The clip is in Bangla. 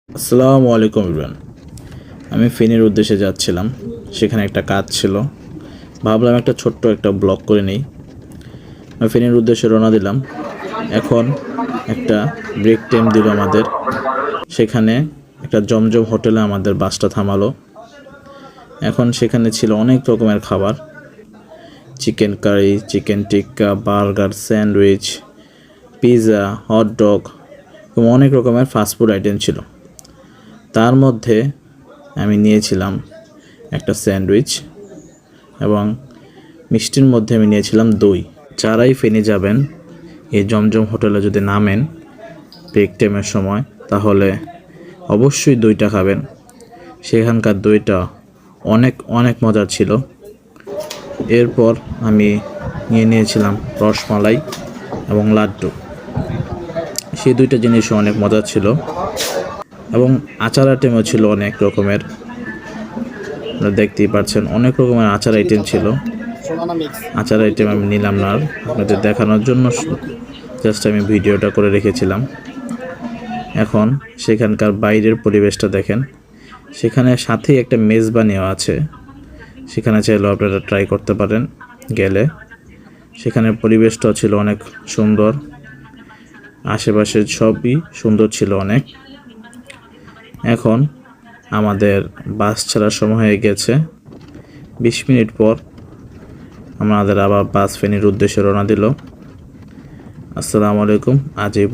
আসসালামু আলাইকুম ইমরান। আমি ফেনীর উদ্দেশ্যে যাচ্ছিলাম, সেখানে একটা কাজ ছিল, ভাবলাম একটা ছোট্ট একটা ব্লগ করে নিই। আমি ফেনীর উদ্দেশ্যে রওনা দিলাম। এখন একটা ব্রেক টাইম দিল আমাদের, সেখানে একটা জমজম হোটেলে আমাদের বাসটা থামালো। এখন সেখানে ছিল অনেক রকমের খাবার, চিকেন কারি, চিকেন টিক্কা, বার্গার, স্যান্ডউইচ, পিৎজা, হটডগ এবং অনেক রকমের ফাস্টফুড আইটেম ছিল। তার মধ্যে আমি নিয়েছিলাম একটা স্যান্ডউইচ এবং মিষ্টির মধ্যে আমি নিয়েছিলাম দই। যারাই ফেনী যাবেন, এই জমজম হোটেলে যদি নামেন ব্রেক টাইমের সময়, তাহলে অবশ্যই দইটা খাবেন। সেখানকার দইটা অনেক অনেক মজার ছিল। এরপর আমি নিয়েছিলাম রসমালাই এবং লাড্ডু। সেই দুইটা জিনিসও অনেক মজার ছিল এবং আচার আইটেমও ছিল অনেক রকমের। আপনারা দেখতেই পাচ্ছেন অনেক রকমের আচার আইটেম ছিল। আচার আইটেম আমি নিলাম না, আপনাদের দেখানোর জন্য জাস্ট আমি ভিডিওটা করে রেখেছিলাম। এখন সেখানকার বাইরের পরিবেশটা দেখেন, সেখানে সাথেই একটা মেজবানিও আছে, সেখানে চাইলেও আপনারা ট্রাই করতে পারেন গেলে। সেখানের পরিবেশটাও ছিল অনেক সুন্দর, আশেপাশের সবই সুন্দর ছিল অনেক। এখন আমাদের বাস ছাড়ার সময় হয়ে গেছে, 20 মিনিট পর আমাদের আবার বাস ফেনীর উদ্দেশ্যে রওনা দিল। আসসালামু আলাইকুম। আজ এই